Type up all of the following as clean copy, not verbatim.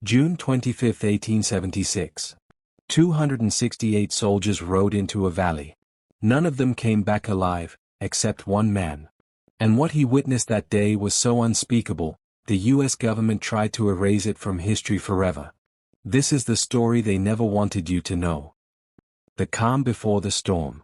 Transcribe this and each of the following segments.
June 25, 1876. 268 soldiers rode into a valley. None of them came back alive, except one man. And what he witnessed that day was so unspeakable, the U.S. government tried to erase it from history forever. This is the story they never wanted you to know. The calm before the storm.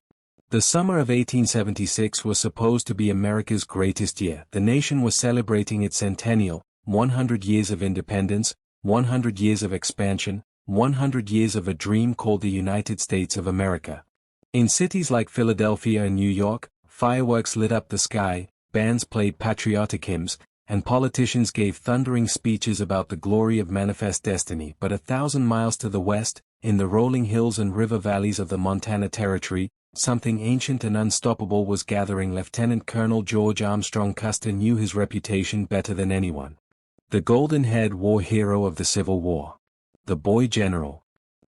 The summer of 1876 was supposed to be America's greatest year. The nation was celebrating its centennial, 100 years of independence, 100 years of expansion, 100 years of a dream called the United States of America. In cities like Philadelphia and New York, fireworks lit up the sky, bands played patriotic hymns, and politicians gave thundering speeches about the glory of manifest destiny. But 1,000 miles to the west, in the rolling hills and river valleys of the Montana Territory, something ancient and unstoppable was gathering. Lieutenant Colonel George Armstrong Custer knew his reputation better than anyone. The golden-haired war hero of the Civil War. The boy general.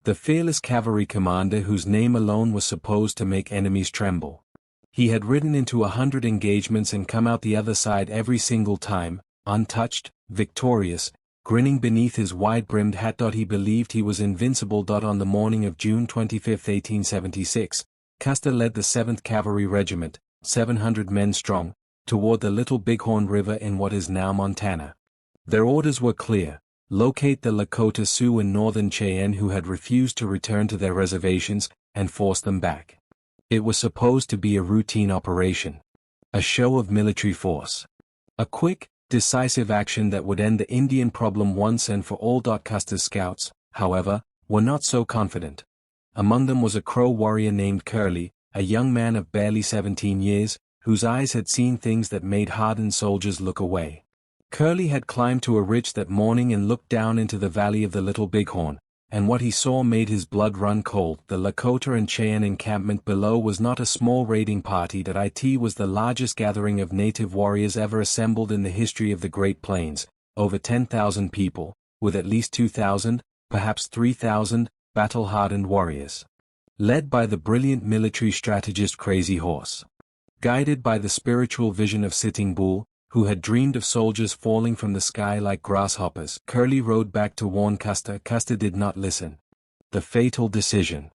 The fearless cavalry commander whose name alone was supposed to make enemies tremble. He had ridden into 100 engagements and come out the other side every single time, untouched, victorious, grinning beneath his wide-brimmed hat. He believed he was invincible. On the morning of June 25, 1876, Custer led the 7th Cavalry Regiment, 700 men strong, toward the Little Bighorn River in what is now Montana. Their orders were clear: locate the Lakota Sioux and Northern Cheyenne who had refused to return to their reservations, and force them back. It was supposed to be a routine operation. A show of military force. A quick, decisive action that would end the Indian problem once and for all. Custer's scouts, however, were not so confident. Among them was a Crow warrior named Curley, a young man of barely 17 years, whose eyes had seen things that made hardened soldiers look away. Curley had climbed to a ridge that morning and looked down into the valley of the Little Bighorn, and what he saw made his blood run cold. The Lakota and Cheyenne encampment below was not a small raiding party. It was the largest gathering of native warriors ever assembled in the history of the Great Plains, over 10,000 people, with at least 2,000, perhaps 3,000, battle-hardened warriors. Led by the brilliant military strategist Crazy Horse. Guided by the spiritual vision of Sitting Bull, who had dreamed of soldiers falling from the sky like grasshoppers, Curley rode back to warn Custer. Custer did not listen. The fatal decision.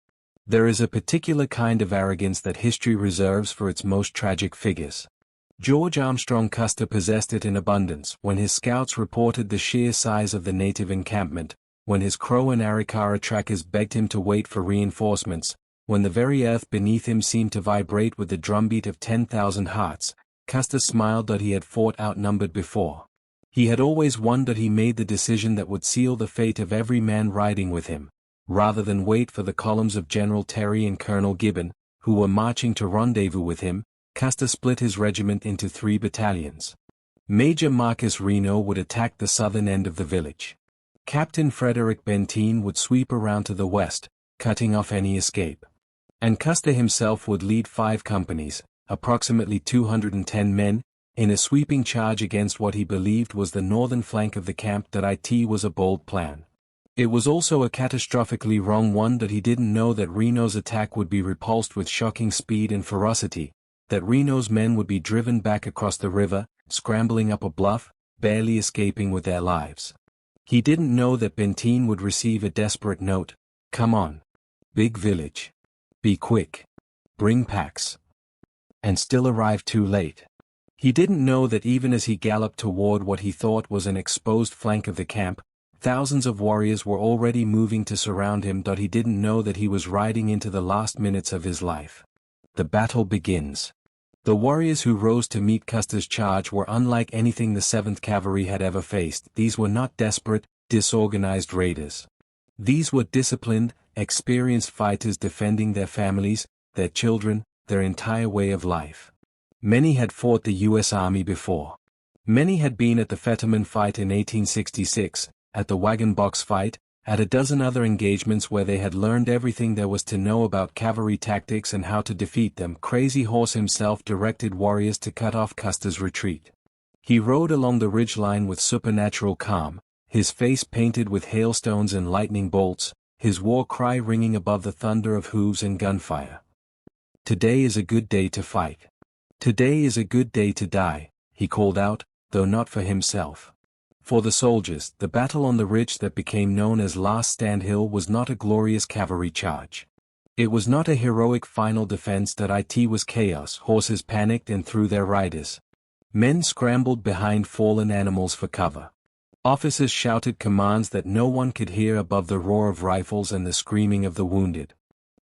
There is a particular kind of arrogance that history reserves for its most tragic figures. George Armstrong Custer possessed it in abundance. When his scouts reported the sheer size of the native encampment, when his Crow and Arikara trackers begged him to wait for reinforcements, when the very earth beneath him seemed to vibrate with the drumbeat of 10,000 hearts, Custer smiled. He had fought outnumbered before. He had always won. He made the decision that would seal the fate of every man riding with him. Rather than wait for the columns of General Terry and Colonel Gibbon, who were marching to rendezvous with him, Custer split his regiment into 3 battalions. Major Marcus Reno would attack the southern end of the village. Captain Frederick Benteen would sweep around to the west, cutting off any escape. And Custer himself would lead 5 companies, approximately 210 men, in a sweeping charge against what he believed was the northern flank of the camp. It was a bold plan. It was also a catastrophically wrong one. He didn't know that Reno's attack would be repulsed with shocking speed and ferocity, that Reno's men would be driven back across the river, scrambling up a bluff, barely escaping with their lives. He didn't know that Benteen would receive a desperate note: "Come on. Big village. Be quick. Bring packs." And still arrived too late. He didn't know that even as he galloped toward what he thought was an exposed flank of the camp, thousands of warriors were already moving to surround him. He didn't know that he was riding into the last minutes of his life. The battle begins. The warriors who rose to meet Custer's charge were unlike anything the 7th Cavalry had ever faced. These were not desperate, disorganized raiders. These were disciplined, experienced fighters defending their families, their children, their entire way of life. Many had fought the U.S. Army before. Many had been at the Fetterman fight in 1866, at the Wagon Box fight, at a dozen other engagements where they had learned everything there was to know about cavalry tactics and how to defeat them. Crazy Horse himself directed warriors to cut off Custer's retreat. He rode along the ridgeline with supernatural calm, his face painted with hailstones and lightning bolts, his war cry ringing above the thunder of hooves and gunfire. "Today is a good day to fight. Today is a good day to die," he called out, though not for himself. For the soldiers, the battle on the ridge that became known as Last Stand Hill was not a glorious cavalry charge. It was not a heroic final defense. It was chaos. Horses panicked and threw their riders. Men scrambled behind fallen animals for cover. Officers shouted commands that no one could hear above the roar of rifles and the screaming of the wounded.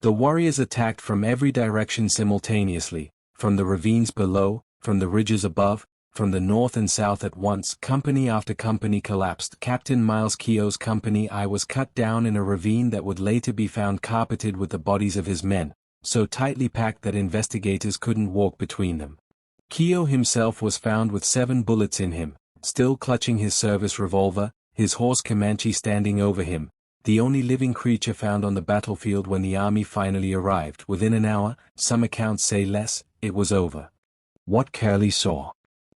The warriors attacked from every direction simultaneously, from the ravines below, from the ridges above, from the north and south at once. Company after company collapsed. Captain Miles Keogh's company I was cut down in a ravine that would later be found carpeted with the bodies of his men, so tightly packed that investigators couldn't walk between them. Keogh himself was found with 7 bullets in him, still clutching his service revolver, his horse Comanche standing over him, the only living creature found on the battlefield when the army finally arrived. Within an hour, some accounts say less, it was over. What Curley saw.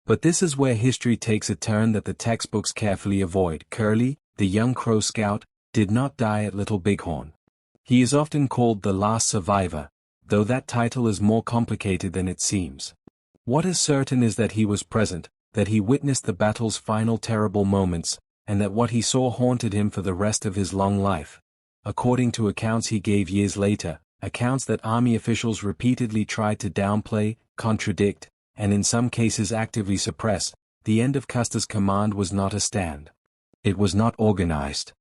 But this is where history takes a turn that the textbooks carefully avoid. Curley, the young Crow scout, did not die at Little Bighorn. He is often called the last survivor, though that title is more complicated than it seems. What is certain is that he was present, that he witnessed the battle's final terrible moments, and that what he saw haunted him for the rest of his long life. According to accounts he gave years later, accounts that army officials repeatedly tried to downplay, contradict, and in some cases actively suppress, the end of Custer's command was not a stand. It was not organized.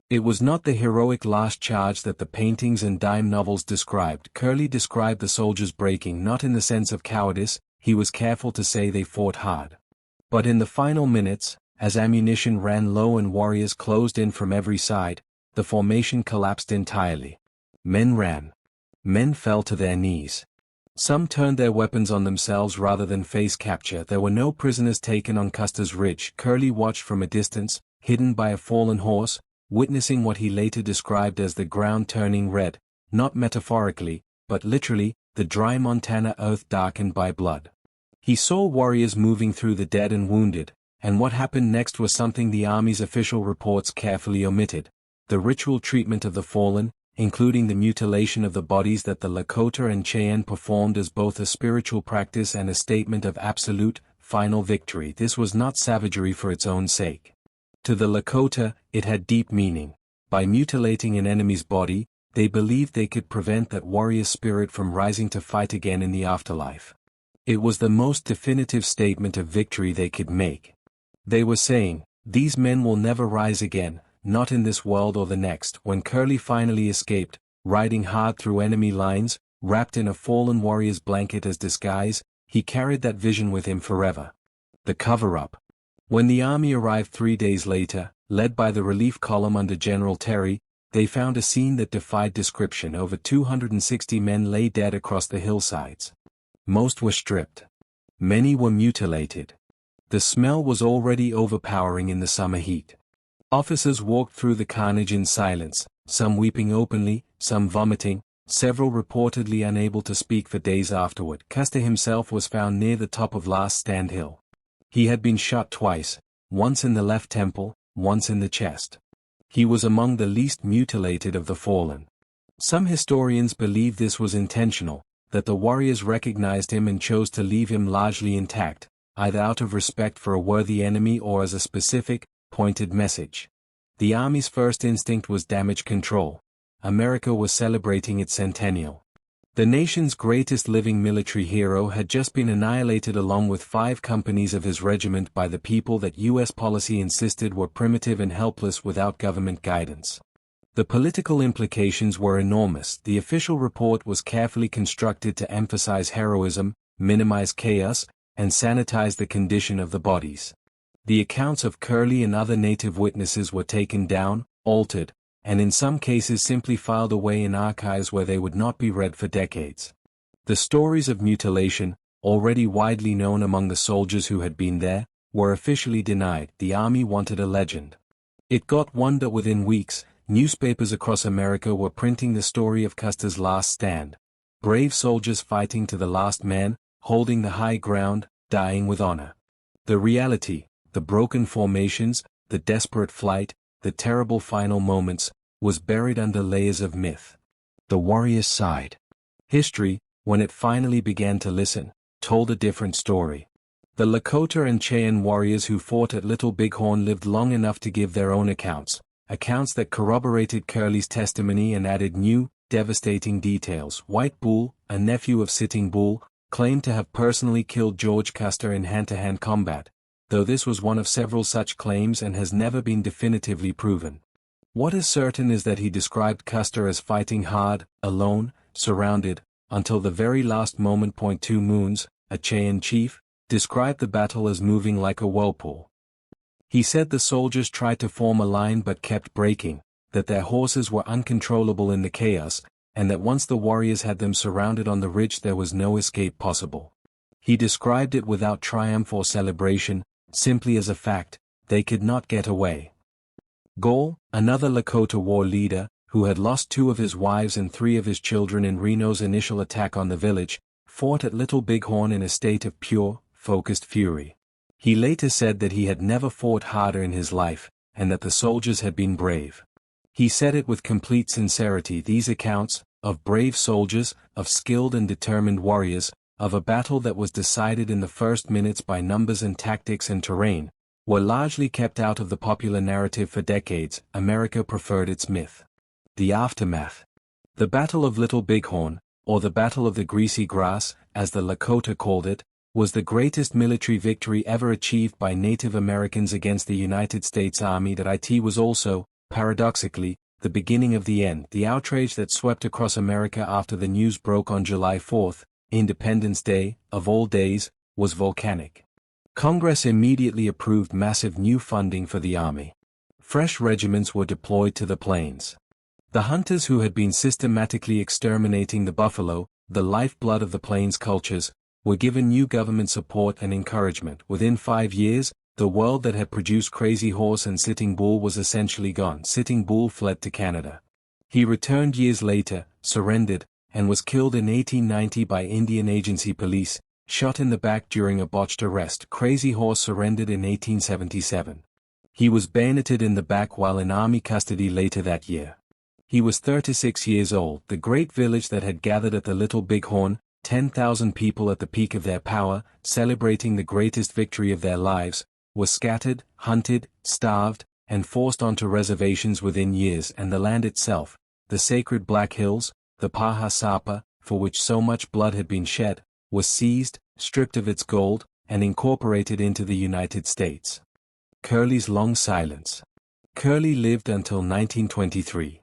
It was not the heroic last charge that the paintings and dime novels described. Curley described the soldiers breaking not in the sense of cowardice, he was careful to say they fought hard. But in the final minutes, as ammunition ran low and warriors closed in from every side, the formation collapsed entirely. Men ran. Men fell to their knees. Some turned their weapons on themselves rather than face capture. There were no prisoners taken on Custer's Ridge. Curley watched from a distance, hidden by a fallen horse, witnessing what he later described as the ground turning red, not metaphorically, but literally, the dry Montana earth darkened by blood. He saw warriors moving through the dead and wounded, and what happened next was something the Army's official reports carefully omitted: the ritual treatment of the fallen, including the mutilation of the bodies that the Lakota and Cheyenne performed as both a spiritual practice and a statement of absolute, final victory. This was not savagery for its own sake. To the Lakota, it had deep meaning. By mutilating an enemy's body, they believed they could prevent that warrior spirit from rising to fight again in the afterlife. It was the most definitive statement of victory they could make. They were saying, these men will never rise again, not in this world or the next. When Curley finally escaped, riding hard through enemy lines, wrapped in a fallen warrior's blanket as disguise, he carried that vision with him forever. The cover-up. When the army arrived 3 days later, led by the relief column under General Terry, they found a scene that defied description. Over 260 men lay dead across the hillsides. Most were stripped. Many were mutilated. The smell was already overpowering in the summer heat. Officers walked through the carnage in silence, some weeping openly, some vomiting, several reportedly unable to speak for days afterward. Custer himself was found near the top of Last Stand Hill. He had been shot twice, once in the left temple, once in the chest. He was among the least mutilated of the fallen. Some historians believe this was intentional, that the warriors recognized him and chose to leave him largely intact, either out of respect for a worthy enemy or as a specific, pointed message. The Army's first instinct was damage control. America was celebrating its centennial. The nation's greatest living military hero had just been annihilated along with 5 companies of his regiment by the people that U.S. policy insisted were primitive and helpless without government guidance. The political implications were enormous. The official report was carefully constructed to emphasize heroism, minimize chaos, and sanitize the condition of the bodies. The accounts of Curley and other native witnesses were taken down, altered, and in some cases simply filed away in archives where they would not be read for decades. The stories of mutilation, already widely known among the soldiers who had been there, were officially denied. The Army wanted a legend. It got one that within weeks, newspapers across America were printing the story of Custer's last stand. Brave soldiers fighting to the last man, holding the high ground, dying with honor. The reality, the broken formations, the desperate flight, the terrible final moments, was buried under layers of myth. The warriors sighed. History, when it finally began to listen, told a different story. The Lakota and Cheyenne warriors who fought at Little Bighorn lived long enough to give their own accounts that corroborated Curley's testimony and added new, devastating details. White Bull, a nephew of Sitting Bull, claimed to have personally killed George Custer in hand-to-hand combat, though this was one of several such claims and has never been definitively proven. What is certain is that he described Custer as fighting hard, alone, surrounded, until the very last moment. 2 Moons, a Cheyenne chief, described the battle as moving like a whirlpool. He said the soldiers tried to form a line but kept breaking, that their horses were uncontrollable in the chaos, and that once the warriors had them surrounded on the ridge there was no escape possible. He described it without triumph or celebration, simply as a fact, they could not get away. Gall, another Lakota war leader, who had lost 2 of his wives and 3 of his children in Reno's initial attack on the village, fought at Little Bighorn in a state of pure, focused fury. He later said that he had never fought harder in his life, and that the soldiers had been brave. He said it with complete sincerity. These accounts, of brave soldiers, of skilled and determined warriors, of a battle that was decided in the first minutes by numbers and tactics and terrain, were largely kept out of the popular narrative for decades. America preferred its myth. The aftermath. The Battle of Little Bighorn, or the Battle of the Greasy Grass, as the Lakota called it, was the greatest military victory ever achieved by Native Americans against the United States Army. That it was also, paradoxically, the beginning of the end. The outrage that swept across America after the news broke on July 4, Independence Day, of all days, was volcanic. Congress immediately approved massive new funding for the Army. Fresh regiments were deployed to the plains. The hunters who had been systematically exterminating the buffalo, the lifeblood of the plains cultures, were given new government support and encouragement. Within 5 years, the world that had produced Crazy Horse and Sitting Bull was essentially gone. Sitting Bull fled to Canada. He returned years later, surrendered, and was killed in 1890 by Indian Agency police, shot in the back during a botched arrest. Crazy Horse surrendered in 1877. He was bayoneted in the back while in Army custody later that year. He was 36 years old. The great village that had gathered at the Little Bighorn, 10,000 people at the peak of their power, celebrating the greatest victory of their lives, were scattered, hunted, starved, and forced onto reservations within years. And the land itself, the sacred Black Hills, the Paha Sapa, for which so much blood had been shed, was seized, stripped of its gold, and incorporated into the United States. Curley's long silence. Curley lived until 1923.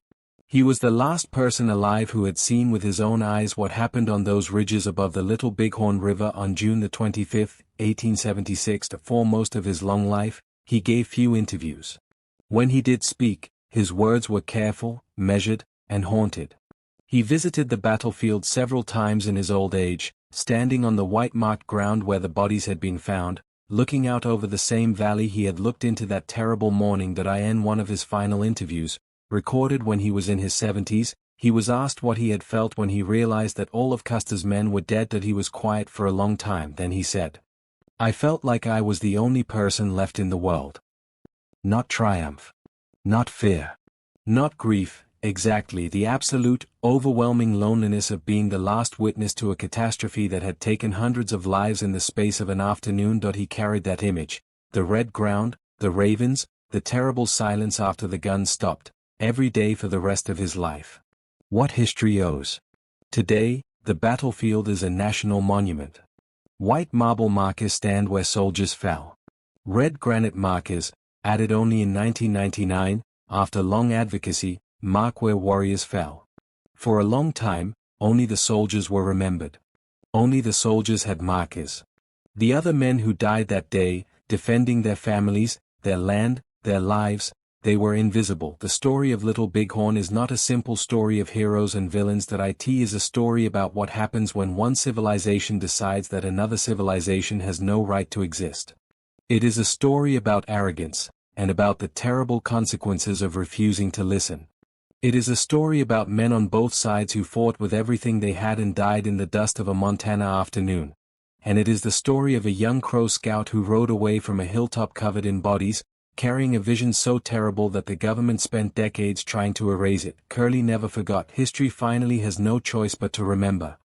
He was the last person alive who had seen with his own eyes what happened on those ridges above the Little Bighorn River on June 25, 1876. For most of his long life, he gave few interviews. When he did speak, his words were careful, measured, and haunted. He visited the battlefield several times in his old age, standing on the white-marked ground where the bodies had been found, looking out over the same valley he had looked into that terrible morning. In one of his final interviews, recorded when he was in his 70s, he was asked what he had felt when he realized that all of Custer's men were dead. That he was quiet for a long time. Then he said, "I felt like I was the only person left in the world. Not triumph. Not fear. Not grief, exactly the absolute, overwhelming loneliness of being the last witness to a catastrophe that had taken hundreds of lives in the space of an afternoon." He carried that image, the red ground, the ravens, the terrible silence after the guns stopped, every day for the rest of his life. What history owes. Today, the battlefield is a national monument. White marble markers stand where soldiers fell. Red granite markers, added only in 1999, after long advocacy, mark where warriors fell. For a long time, only the soldiers were remembered. Only the soldiers had markers. The other men who died that day, defending their families, their land, their lives, they were invisible. The story of Little Bighorn is not a simple story of heroes and villains. It is a story about what happens when one civilization decides that another civilization has no right to exist. It is a story about arrogance, and about the terrible consequences of refusing to listen. It is a story about men on both sides who fought with everything they had and died in the dust of a Montana afternoon. And it is the story of a young Crow Scout who rode away from a hilltop covered in bodies, carrying a vision so terrible that the government spent decades trying to erase it. Curley never forgot. History finally has no choice but to remember.